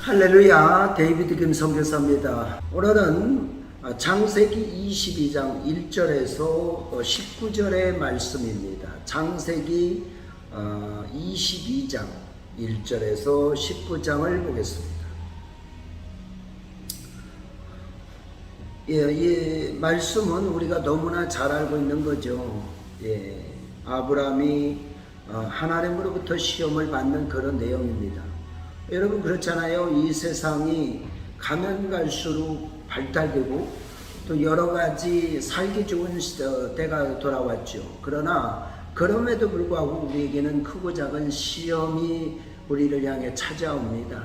할렐루야, 데이비드 김 선교사입니다. 오늘은 창세기 22장 1절에서 19절의 말씀입니다. 창세기 22장 1절에서 19장을 보겠습니다. 이 말씀은 우리가 너무나 잘 알고 있는 거죠. 아브라함이 하나님으로부터 시험을 받는 그런 내용입니다. 여러분 그렇잖아요. 이 세상이 가면 갈수록 발달되고 또 여러 가지 살기 좋은 때가 돌아왔죠. 그러나 그럼에도 불구하고 우리에게는 크고 작은 시험이 우리를 향해 찾아옵니다.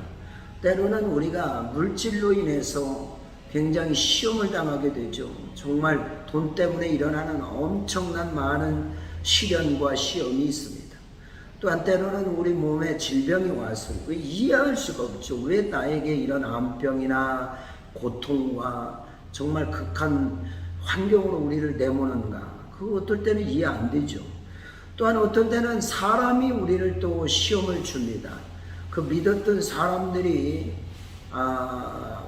때로는 우리가 물질로 인해서 굉장히 시험을 당하게 되죠. 정말 돈 때문에 일어나는 엄청난 많은 시련과 시험이 있습니다. 또한 때로는 우리 몸에 질병이 와서 이해할 수가 없죠. 왜 나에게 이런 암병이나 고통과 정말 극한 환경으로 우리를 내모는가. 그 어떨 때는 이해 안 되죠. 또한 어떤 때는 사람이 우리를 또 시험을 줍니다. 그 믿었던 사람들이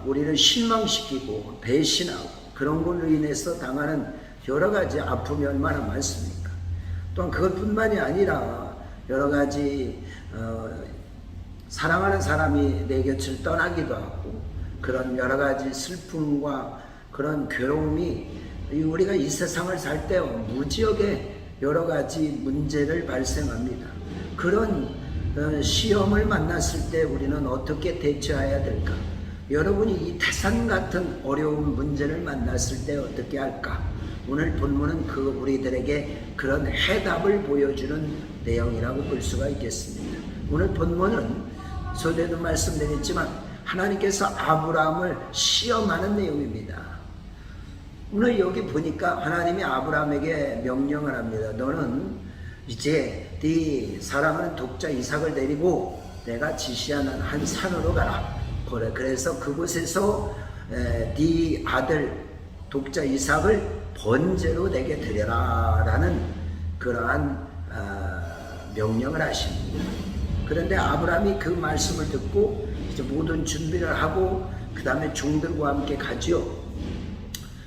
우리를 실망시키고 배신하고 그런 걸로 인해서 당하는 여러 가지 아픔이 얼마나 많습니까? 또한 그것뿐만이 아니라 여러 가지 사랑하는 사람이 내 곁을 떠나기도 하고 그런 여러 가지 슬픔과 그런 괴로움이 우리가 이 세상을 살 때 무지하게 여러 가지 문제를 발생합니다. 그런 시험을 만났을 때 우리는 어떻게 대처해야 될까? 여러분이 이 태산 같은 어려운 문제를 만났을 때 어떻게 할까? 오늘 본문은 우리들에게 그런 해답을 보여주는 내용이라고 볼 수가 있겠습니다. 오늘 본문은 전에도 말씀드렸지만 하나님께서 아브라함을 시험하는 내용입니다. 오늘 여기 보니까 하나님이 아브라함에게 명령을 합니다. 너는 이제 네 사랑하는 독자 이삭을 데리고 내가 지시하는 한 산으로 가라. 그래서 그곳에서 네 아들 독자 이삭을 번제로 내게 드려라 라는 그러한 명령을 하십니다. 그런데 아브라함이 그 말씀을 듣고 이제 모든 준비를 하고 그 다음에 종들과 함께 가지요.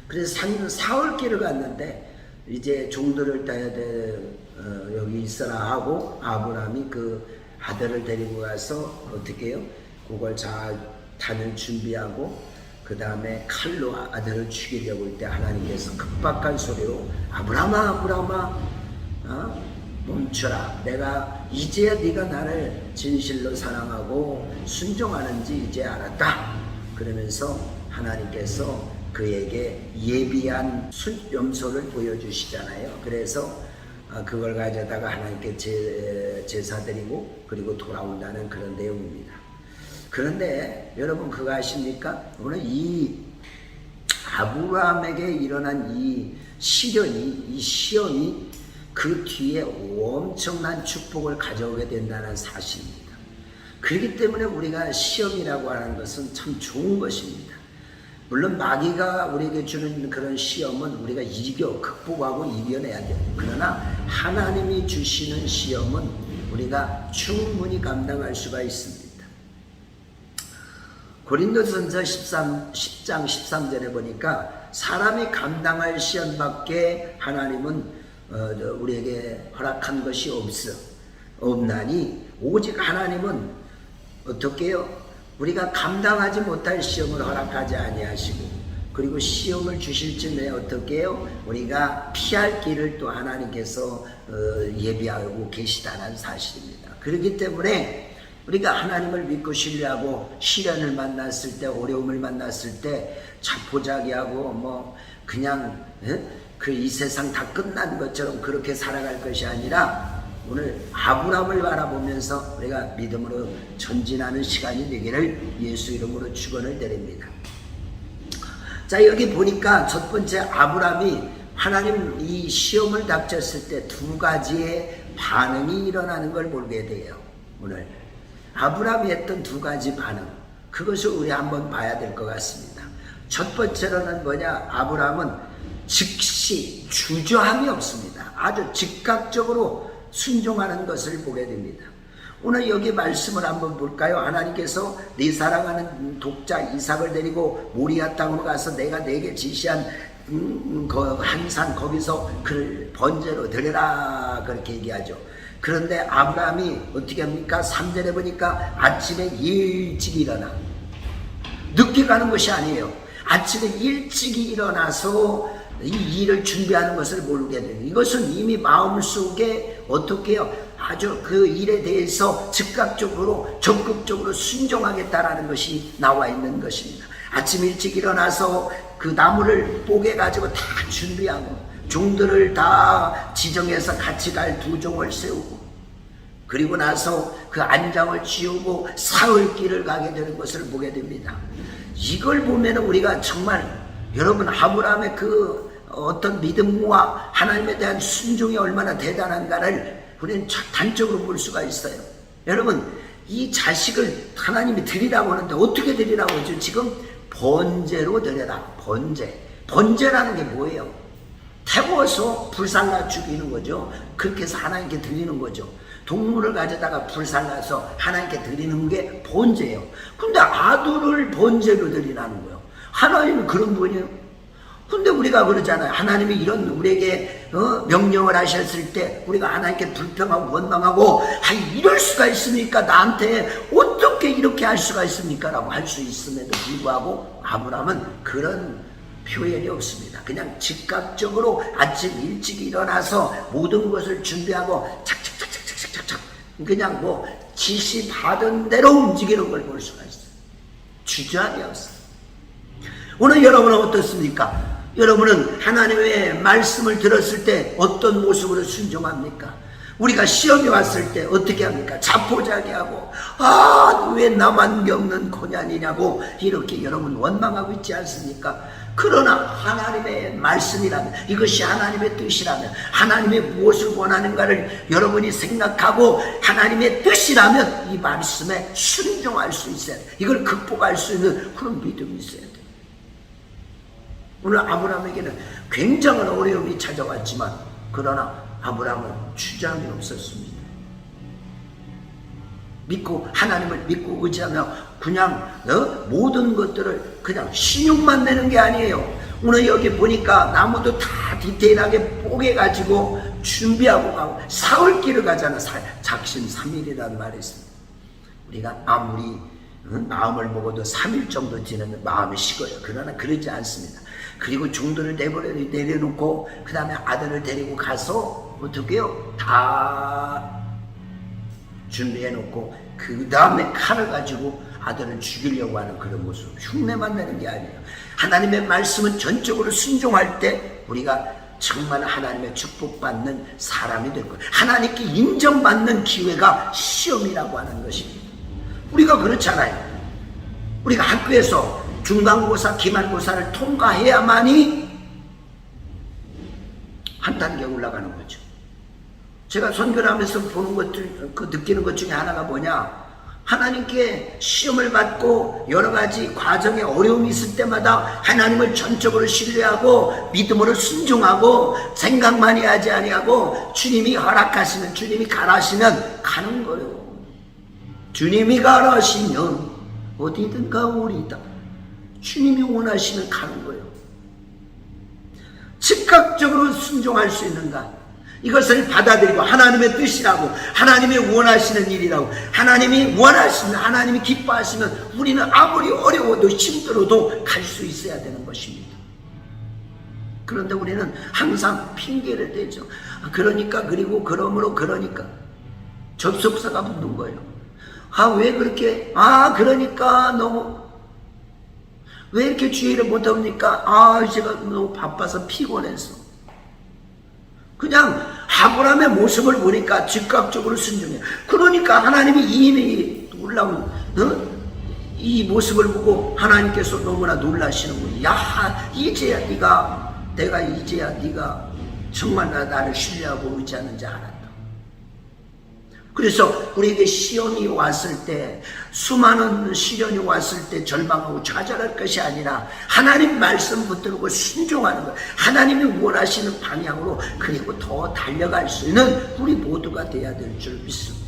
그래서 사흘길을 갔는데 이제 종들을 여기 있어라 하고 아브라함이 그 아들을 데리고 가서 어떻게 해요? 그걸 단을 준비하고 그 다음에 칼로 아들을 죽이려고 할 때 하나님께서 급박한 소리로 아브라함아 멈춰라. 내가 이제야 네가 나를 진실로 사랑하고 순종하는지 이제 알았다. 그러면서 하나님께서 그에게 예비한 염소를 보여주시잖아요. 그래서 그걸 가져다가 하나님께 제사 드리고 그리고 돌아온다는 그런 내용입니다. 그런데 여러분 그거 아십니까? 오늘 이 아브라함에게 일어난 이 시련이, 이 시험이 그 뒤에 엄청난 축복을 가져오게 된다는 사실입니다. 그렇기 때문에 우리가 시험이라고 하는 것은 참 좋은 것입니다. 물론 마귀가 우리에게 주는 그런 시험은 우리가 극복하고 이겨내야 돼요. 그러나 하나님이 주시는 시험은 우리가 충분히 감당할 수가 있습니다. 고린도전서 10장 13절에 보니까 사람이 감당할 시험밖에 하나님은 우리에게 허락한 것이 없나니 오직 하나님은 어떻게 해요? 우리가 감당하지 못할 시험을 허락하지 아니하시고 그리고 시험을 주실 즈음에 어떻게 해요? 우리가 피할 길을 또 하나님께서 예비하고 계시다는 사실입니다. 그렇기 때문에 우리가 하나님을 믿고 신뢰하고 시련을 만났을 때 어려움을 만났을 때 자포자기하고 그냥 이 세상 다 끝난 것처럼 그렇게 살아갈 것이 아니라 오늘 아브라함을 바라보면서 우리가 믿음으로 전진하는 시간이 되기를 예수 이름으로 축원을 드립니다. 자, 여기 보니까 첫 번째 아브라함이 하나님 이 시험을 닥쳤을 때 두 가지의 반응이 일어나는 걸 보게 돼요. 오늘 아브라함이 했던 두 가지 반응, 그것을 우리 한번 봐야 될 것 같습니다. 첫 번째로는 뭐냐? 아브라함은 즉시 주저함이 없습니다. 아주 즉각적으로 순종하는 것을 보게 됩니다. 오늘 여기 말씀을 한번 볼까요? 하나님께서 네 사랑하는 독자 이삭을 데리고 모리아 땅으로 가서 내가 네게 지시한 한 산 거기서 그를 번제로 드려라 그렇게 얘기하죠. 그런데 아브라함이 어떻게 합니까? 3절에 보니까 아침에 일찍 일어나, 늦게 가는 것이 아니에요. 아침에 일찍 일어나서 이 일을 준비하는 것을 모르게 돼요. 이것은 이미 마음속에 어떻게 해요? 아주 그 일에 대해서 즉각적으로 적극적으로 순종하겠다라는 것이 나와 있는 것입니다. 아침 일찍 일어나서 그 나무를 뽀개 가지고 다 준비하고 종들을 다 지정해서 같이 갈 두 종을 세우고, 그리고 나서 그 안장을 지우고 사흘길을 가게 되는 것을 보게 됩니다. 이걸 보면 우리가 정말 여러분 아브라함의 그 어떤 믿음과 하나님에 대한 순종이 얼마나 대단한가를 우리는 단적으로 볼 수가 있어요. 여러분, 이 자식을 하나님이 드리라고 하는데 어떻게 드리라고 하죠? 지금 번제로 드려라. 번제라는 게 뭐예요? 태워서 불살라 죽이는 거죠. 그렇게 해서 하나님께 드리는 거죠. 동물을 가져다가 불살라서 하나님께 드리는 게 번제예요. 근데 아들을 번제로 드리라는 거예요. 하나님은 그런 분이에요. 근데 우리가 그러잖아요. 하나님이 이런 우리에게 명령을 하셨을 때 우리가 하나님께 불평하고 원망하고, 이럴 수가 있습니까? 나한테 어떻게 이렇게 할 수가 있습니까? 라고 할 수 있음에도 불구하고 아브라함은 그런 표현이 없습니다. 그냥 즉각적으로 아침 일찍 일어나서 모든 것을 준비하고 착착착착착착착 그냥 뭐 지시 받은 대로 움직이는 걸 볼 수가 있어요. 주저함이 없어요. 오늘 여러분은 어떻습니까? 여러분은 하나님의 말씀을 들었을 때 어떤 모습으로 순종합니까? 우리가 시험이 왔을 때 어떻게 합니까? 자포자기하고 왜 나만 겪는 고난이냐고 이렇게 여러분 원망하고 있지 않습니까? 그러나 하나님의 말씀이라면, 이것이 하나님의 뜻이라면, 하나님의 무엇을 원하는가를 여러분이 생각하고 하나님의 뜻이라면 이 말씀에 순종할 수 있어야 돼. 이걸 극복할 수 있는 그런 믿음이 있어야 돼. 오늘 아브라함에게는 굉장한 어려움이 찾아왔지만, 그러나 아브라함은 주저함이 없었습니다. 믿고 하나님을 믿고 의지하며 그냥 모든 것들을 그냥 신용만 내는 게 아니에요. 오늘 여기 보니까 나무도 다 디테일하게 뽀개가지고 준비하고 가고 사흘길을 가잖아. 작심 3일이라는 말이 있습니다. 우리가 아무리 마음을 먹어도 3일 정도 지나면 마음이 식어요. 그러나 그러지 않습니다. 그리고 종들을 내려놓고 그 다음에 아들을 데리고 가서 어떻게 해요? 다 준비해놓고 그 다음에 칼을 가지고 아들을 죽이려고 하는 그런 모습, 흉내만 내는 게 아니에요. 하나님의 말씀은 전적으로 순종할 때 우리가 정말 하나님의 축복받는 사람이 될 거예요. 하나님께 인정받는 기회가 시험이라고 하는 것입니다. 우리가 그렇잖아요. 우리가 학교에서 중간고사, 기말고사를 통과해야만이 한 단계 올라가는 거죠. 제가 선교를 하면서 보는 것들, 느끼는 것 중에 하나가 뭐냐? 하나님께 시험을 받고 여러 가지 과정에 어려움이 있을 때마다 하나님을 전적으로 신뢰하고 믿음으로 순종하고 생각만이 하지 아니하고 주님이 허락하시면, 주님이 가라시면 가는 거예요. 주님이 가라시면 어디든 가오리다. 주님이 원하시면 가는 거예요. 즉각적으로 순종할 수 있는가? 이것을 받아들이고 하나님의 뜻이라고, 하나님이 원하시는 일이라고, 하나님이 원하시면, 하나님이 기뻐하시면 우리는 아무리 어려워도 힘들어도 갈 수 있어야 되는 것입니다. 그런데 우리는 항상 핑계를 대죠. 그러니까, 그리고 그러므로 그러니까 접속사가 붙는 거예요. 왜 그렇게, 그러니까 너무, 왜 이렇게 주의를 못합니까? 제가 너무 바빠서 피곤해서. 그냥 아브라함의 모습을 보니까 즉각적으로 순종해요. 그러니까 하나님이 이미 놀라운 이 모습을 보고 하나님께서 너무나 놀라시는 거예요. 이제야 내가 이제야 네가 정말 나를 신뢰하고 의지하는지 알았다. 그래서 우리에게 시험이 왔을 때, 수많은 시련이 왔을 때 절망하고 좌절할 것이 아니라 하나님 말씀 붙들고 순종하는 것, 하나님이 원하시는 방향으로, 그리고 더 달려갈 수 있는 우리 모두가 되어야 될 줄 믿습니다.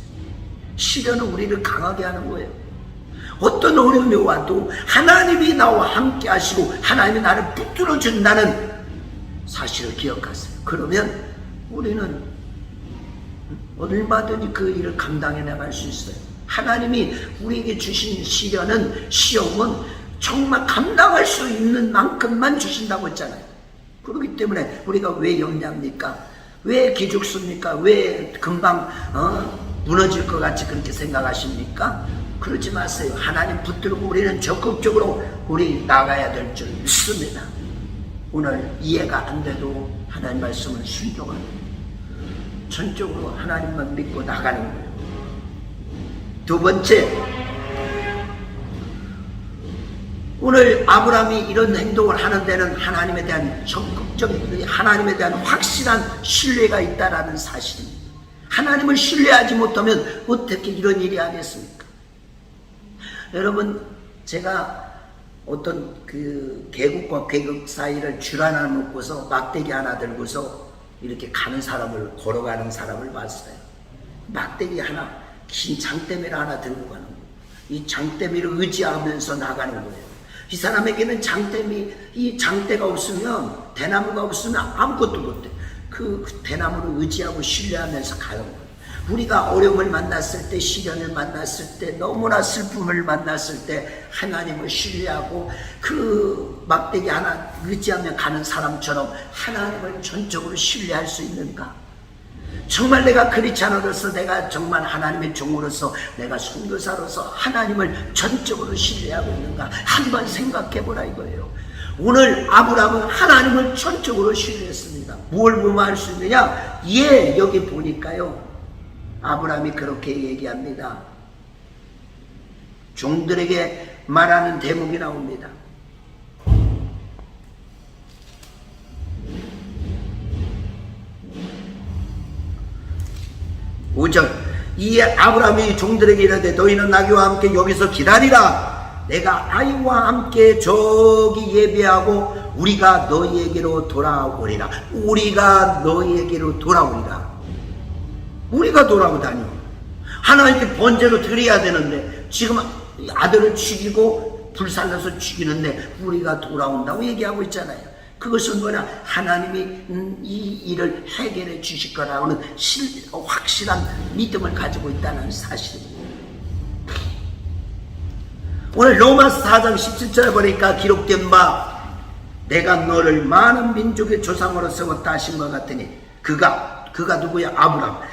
시련은 우리를 강하게 하는 거예요. 어떤 어려움이 와도 하나님이 나와 함께 하시고 하나님이 나를 붙들어 준다는 사실을 기억하세요. 그러면 우리는 얼마든지 그 일을 감당해 나갈 수 있어요. 하나님이 우리에게 주신 시련은, 시험은 정말 감당할 수 있는 만큼만 주신다고 했잖아요. 그렇기 때문에 우리가 왜 염려합니까? 왜 기죽습니까? 왜 금방 무너질 것 같이 그렇게 생각하십니까? 그러지 마세요. 하나님 붙들고 우리는 적극적으로 우리 나가야 될 줄 믿습니다. 오늘 이해가 안 돼도 하나님 말씀을 순종하는, 전적으로 하나님만 믿고 나가는 거예요. 두 번째, 오늘 아브라함이 이런 행동을 하는 데는 하나님에 대한 적극적인, 하나님에 대한 확실한 신뢰가 있다라는 사실입니다. 하나님을 신뢰하지 못하면 어떻게 이런 일이 하겠습니까? 여러분, 제가 어떤 그 계곡과 계곡 사이를 줄 하나 놓고서 막대기 하나 들고서 이렇게 가는 사람을, 걸어가는 사람을 봤어요. 막대기 하나, 긴 장대미를 하나 들고 가는 거예요. 이 장대미를 의지하면서 나가는 거예요. 이 사람에게는 이 장대가 없으면, 대나무가 없으면 아무것도 못해. 그 대나무를 의지하고 신뢰하면서 가는 거예요. 우리가 어려움을 만났을 때, 시련을 만났을 때, 너무나 슬픔을 만났을 때 하나님을 신뢰하고 그 막대기 하나 의지하며 가는 사람처럼 하나님을 전적으로 신뢰할 수 있는가? 정말 내가 크리스찬으로서, 내가 정말 하나님의 종으로서, 내가 선교사로서 하나님을 전적으로 신뢰하고 있는가? 한번 생각해보라 이거예요. 오늘 아브라함은 하나님을 전적으로 신뢰했습니다. 뭘 무마할 수 있느냐? 여기 보니까요, 아브라함이 그렇게 얘기합니다. 종들에게 말하는 대목이 나옵니다. 5절, 이에 아브라함이 종들에게 이르되 너희는 나귀와 함께 여기서 기다리라. 내가 아이와 함께 저기 예배하고 우리가 너희에게로 돌아오리라. 우리가 너희에게로 돌아오리라. 우리가 돌아오다니, 하나님께 번제로 드려야 되는데 지금 아들을 죽이고 불살라서 죽이는데 우리가 돌아온다고 얘기하고 있잖아요. 그것은 뭐냐? 하나님이 이 일을 해결해 주실 거라고는 확실한 믿음을 가지고 있다는 사실입니다. 오늘 로마서 4장 17절에 보니까 기록된 바 내가 너를 많은 민족의 조상으로 세웠다 하신 것 같으니, 그가 누구야? 아브라함.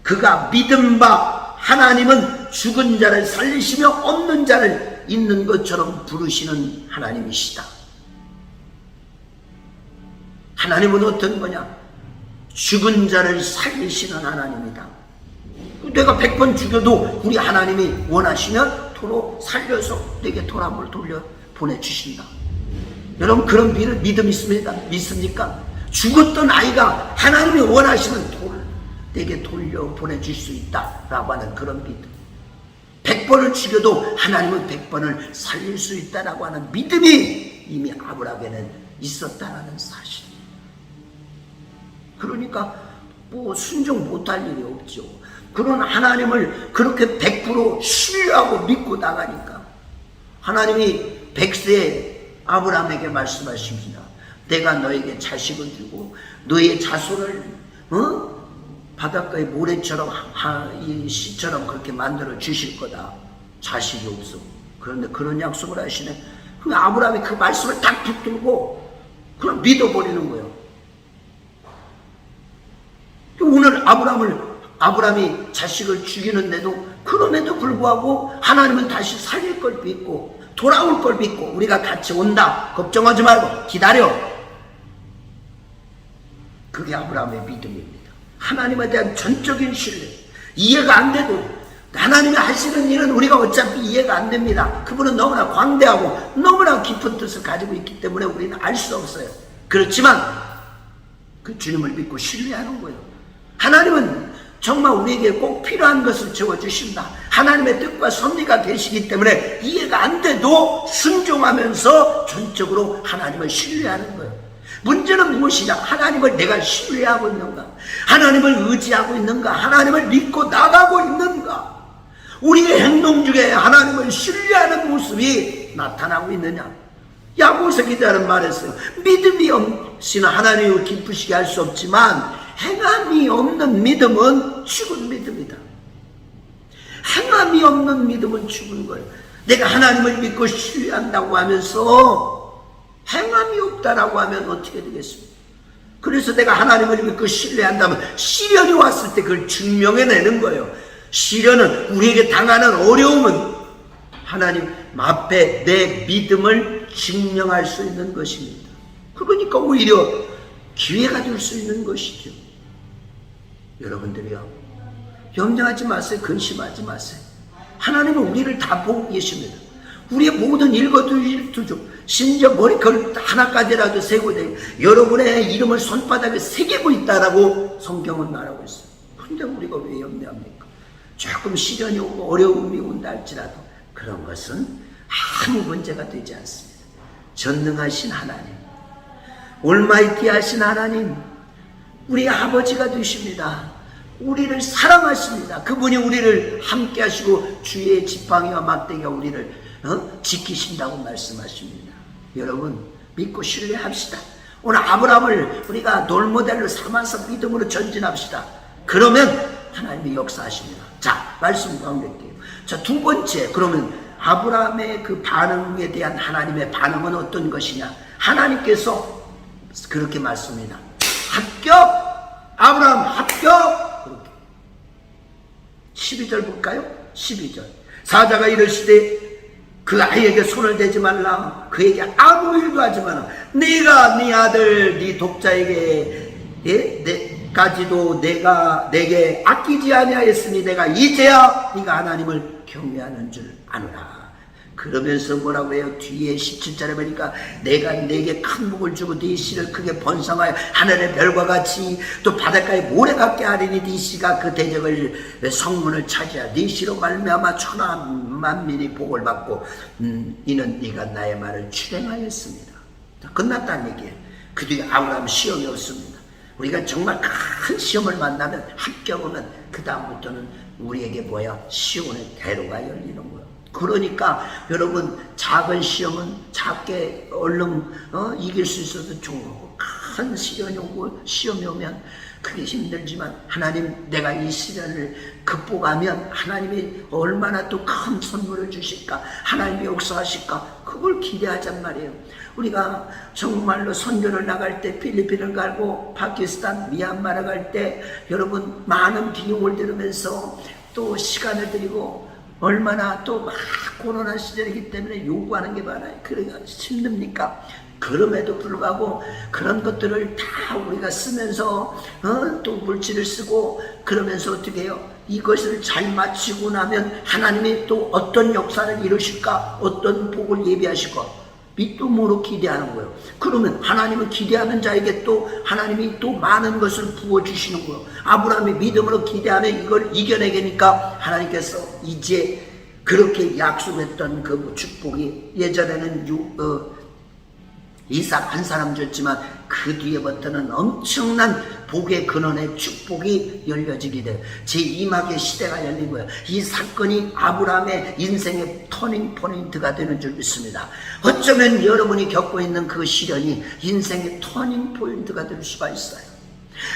그가 믿은 바 하나님은 죽은 자를 살리시며 없는 자를 있는 것처럼 부르시는 하나님이시다. 하나님은 어떤 거냐? 죽은 자를 살리시는 하나님이다. 내가 100번 죽여도 우리 하나님이 원하시면 도로 살려서 내게 돌아볼 돌려 보내주신다. 여러분, 그런 믿음 믿습니까? 죽었던 아이가 하나님이 원하시면 내게 돌려 보내줄 수 있다라고 하는 그런 믿음. 100번을 죽여도 하나님은 100번을 살릴 수 있다라고 하는 믿음이 이미 아브라함에는 있었다라는 사실. 그러니까 순종 못할 일이 없죠. 그런 하나님을 그렇게 100% 신뢰하고 믿고 나가니까 하나님이 100세에 아브라함에게 말씀하십니다. 내가 너에게 자식을 주고 너의 자손을 바닷가의 모래처럼 이 시처럼 그렇게 만들어 주실 거다. 자식이 없어. 그런데 그런 약속을 하시네. 그럼 아브라함이 그 말씀을 딱 붙들고 그럼 믿어버리는 거예요. 오늘 아브라함이 자식을 죽이는데도, 그럼에도 불구하고 하나님은 다시 살릴 걸 믿고 돌아올 걸 믿고 우리가 같이 온다. 걱정하지 말고 기다려. 그게 아브라함의 믿음입니다. 하나님에 대한 전적인 신뢰. 이해가 안 돼도 하나님이 하시는 일은 우리가 어차피 이해가 안 됩니다. 그분은 너무나 광대하고 너무나 깊은 뜻을 가지고 있기 때문에 우리는 알 수 없어요. 그렇지만 그 주님을 믿고 신뢰하는 거예요. 하나님은 정말 우리에게 꼭 필요한 것을 채워주신다. 하나님의 뜻과 섭리가 되시기 때문에 이해가 안 돼도 순종하면서 전적으로 하나님을 신뢰하는 거예요. 문제는 무엇이냐? 하나님을 내가 신뢰하고 있는가? 하나님을 의지하고 있는가? 하나님을 믿고 나가고 있는가? 우리의 행동 중에 하나님을 신뢰하는 모습이 나타나고 있느냐? 야고보서 기자는 말했어요. 믿음이 없이는 하나님을 기쁘시게 할 수 없지만 행함이 없는 믿음은 죽은 믿음이다. 행함이 없는 믿음은 죽은 거예요. 내가 하나님을 믿고 신뢰한다고 하면서 행함이 없다라고 하면 어떻게 되겠습니까? 그래서 내가 하나님을 믿고 신뢰한다면 시련이 왔을 때 그걸 증명해내는 거예요. 시련은 우리에게 당하는 어려움은 하나님 앞에 내 믿음을 증명할 수 있는 것입니다. 그러니까 오히려 기회가 될 수 있는 것이죠. 여러분들이요, 염려하지 마세요. 근심하지 마세요. 하나님은 우리를 다 보고 계십니다. 우리의 모든 일거투일투족, 심지어 머리카락 하나까지라도 세고 여러분의 이름을 손바닥에 새기고 있다라고 성경은 말하고 있어요. 그런데 우리가 왜 염려합니까? 조금 시련이 오고 어려움이 온다 할지라도 그런 것은 아무 문제가 되지 않습니다. 전능하신 하나님, 올마이티하신 하나님, 우리 아버지가 되십니다. 우리를 사랑하십니다. 그분이 우리를 함께 하시고 주의 지팡이와 막대기가 우리를 지키신다고 말씀하십니다. 여러분 믿고 신뢰합시다. 오늘 아브라함을 우리가 롤모델로 삼아서 믿음으로 전진합시다. 그러면 하나님이 역사하십니다. 자, 말씀 가운데게요. 자, 두 번째, 그러면 아브라함의 그 반응에 대한 하나님의 반응은 어떤 것이냐? 하나님께서 그렇게 말씀합니다. 합격! 아브라함 합격! 12절 볼까요? 12절. 사자가 이르시되 그 아이에게 손을 대지 말라. 그에게 아무 일도 하지 마라. 네가 네 아들 네 독자에게 까지도 내가 내게 아끼지 아니하였으니 내가 이제야 네가 하나님을 경외하는 줄 아노라. 그러면서 뭐라고 해요? 뒤에 17절에 보니까 내가 네게 큰 복을 주고 네 씨를 크게 번성하여 하늘의 별과 같이 또 바닷가의 모래 같게 하리니 네 씨가 그 대적을 성문을 차지하여 네 씨로 말미암아 천하 만민이 복을 받고 이는 네가 나의 말을 실행하였습니다. 끝났다는 얘기예요. 그 뒤에 아브라함 시험이 없습니다. 우리가 정말 큰 시험을 만나면 합격하면 그 다음부터는 우리에게 뭐야? 시온의 대로가 열리는 거예요. 그러니까 여러분 작은 시험은 작게 얼른 이길 수 있어도 좋은 거고, 큰 시련이 오고 시험이 오면 그게 힘들지만 하나님 내가 이 시련을 극복하면 하나님이 얼마나 또 큰 선물을 주실까, 하나님이 역사하실까, 그걸 기대하잔 말이에요. 우리가 정말로 선교를 나갈 때 필리핀을 가고 파키스탄, 미얀마를 갈 때 여러분 많은 비용을 들으면서 또 시간을 들이고 얼마나 또 막 코로나 시절이기 때문에 요구하는 게 많아요. 그러니까 힘듭니까? 그럼에도 불구하고 그런 것들을 다 우리가 쓰면서 또 물질을 쓰고 그러면서 어떻게 해요? 이것을 잘 마치고 나면 하나님이 또 어떤 역사를 이루실까? 어떤 복을 예비하실까? 믿음으로 기대하는 거예요. 그러면 하나님은 기대하는 자에게 또 하나님이 또 많은 것을 부어주시는 거예요. 아브라함이 믿음으로 기대하면 이걸 이겨내게니까 하나님께서 이제 그렇게 약속했던 그 축복이, 예전에는 이삭 한 사람 줬지만 그 뒤에부터는 엄청난 복의 근원의 축복이 열려지게 돼요. 제2막의 시대가 열린 거예요. 이 사건이 아브라함의 인생의 터닝 포인트가 되는 줄 믿습니다. 어쩌면 여러분이 겪고 있는 그 시련이 인생의 터닝 포인트가 될 수가 있어요.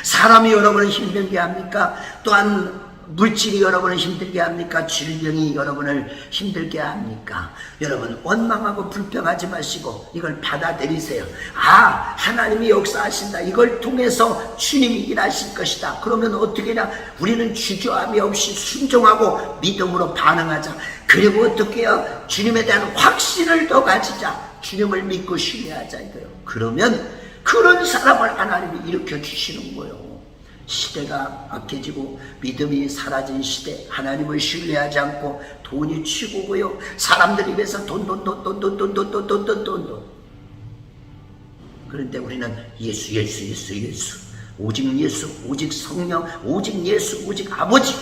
사람이 여러분을 힘들게 합니까? 또한 물질이 여러분을 힘들게 합니까? 질병이 여러분을 힘들게 합니까? 여러분 원망하고 불평하지 마시고 이걸 받아들이세요. 아, 하나님이 역사하신다. 이걸 통해서 주님이 일하실 것이다. 그러면 어떻게 해야? 우리는 주저함이 없이 순종하고 믿음으로 반응하자. 그리고 어떻게 해요? 주님에 대한 확신을 더 가지자. 주님을 믿고 신뢰하자 이거예요. 그러면 그런 사람을 하나님이 일으켜 주시는 거예요. 시대가 악해지고 믿음이 사라진 시대, 하나님을 신뢰하지 않고 돈이 최고고요. 사람들 입에서 돈. 그런데 우리는 예수, 오직 예수, 오직 성령, 오직 예수, 오직 아버지.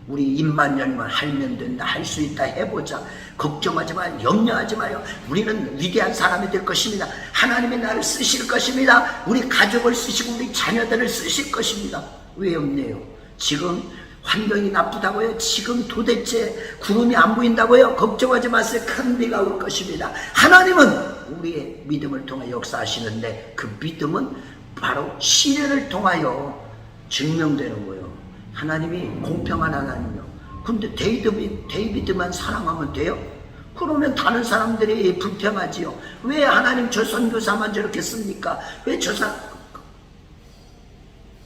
우리 입만 열면 하면 된다, 할 수 있다, 해보자. 걱정하지 마요. 염려하지 마요. 우리는 위대한 사람이 될 것입니다. 하나님이 나를 쓰실 것입니다. 우리 가족을 쓰시고 우리 자녀들을 쓰실 것입니다. 왜 없네요? 지금 환경이 나쁘다고요? 지금 도대체 구름이 안 보인다고요? 걱정하지 마세요. 큰 비가 올 것입니다. 하나님은 우리의 믿음을 통해 역사하시는데 그 믿음은 바로 시련을 통하여 증명되는 거예요. 하나님이 공평한 하나님이요. 근데 데이비드만 사랑하면 돼요? 그러면 다른 사람들이 불평하지요. 왜 하나님 저 선교사만 저렇게 씁니까? 왜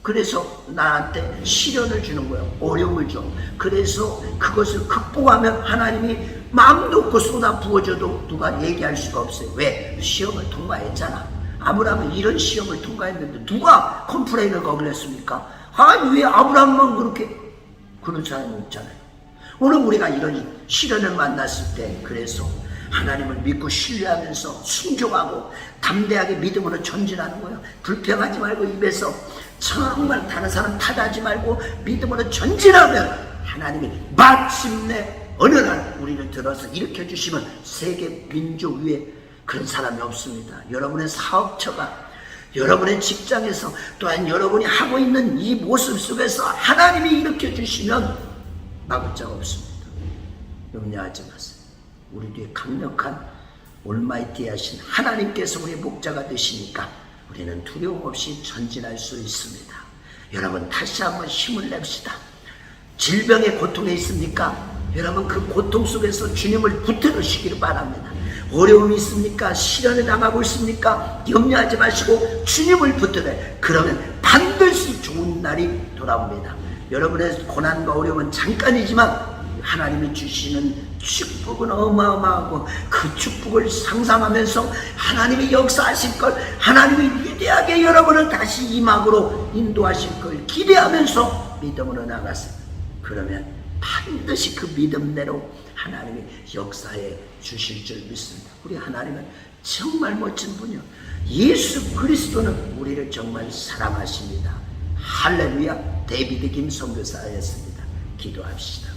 그래서 나한테 시련을 주는 거예요. 어려움을 줘. 그래서 그것을 극복하면 하나님이 마음도 없고 쏟아 부어줘도 누가 얘기할 수가 없어요. 왜? 시험을 통과했잖아. 아브라함은 이런 시험을 통과했는데 누가 컴플레인을 거글렸습니까? 아니 왜 아브라함만 그렇게, 그런 사람이 없잖아요. 오늘 우리가 이런 시련을 만났을 때 그래서 하나님을 믿고 신뢰하면서 순종하고 담대하게 믿음으로 전진하는 거예요. 불평하지 말고 입에서 정말 다른 사람 탓하지 말고 믿음으로 전진하면 하나님이 마침내 어느 날 우리를 들어서 일으켜주시면 세계 민족 위에 그런 사람이 없습니다. 여러분의 사업처가, 여러분의 직장에서, 또한 여러분이 하고 있는 이 모습 속에서 하나님이 일으켜주시면 막을 자가 없습니다. 염려하지 마세요. 우리 뒤에 강력한 올마이티 하신 하나님께서 우리의 목자가 되시니까 우리는 두려움 없이 전진할 수 있습니다. 여러분 다시 한번 힘을 냅시다. 질병의 고통에 있습니까? 여러분 그 고통 속에서 주님을 붙들으시기를 바랍니다. 어려움이 있습니까? 시련에 당하고 있습니까? 염려하지 마시고 주님을 붙들어요. 그러면 반드시 좋은 날이 돌아옵니다. 여러분의 고난과 어려움은 잠깐이지만 하나님이 주시는 축복은 어마어마하고 그 축복을 상상하면서 하나님이 역사하실 걸, 하나님이 위대하게 여러분을 다시 이 막으로 인도하실 걸 기대하면서 믿음으로 나가세요. 그러면 반드시 그 믿음대로 하나님이 역사해 주실 줄 믿습니다. 우리 하나님은 정말 멋진 분이요. 예수 그리스도는 우리를 정말 사랑하십니다. 할렐루야. 데이비드 김 선교사였습니다. 기도합시다.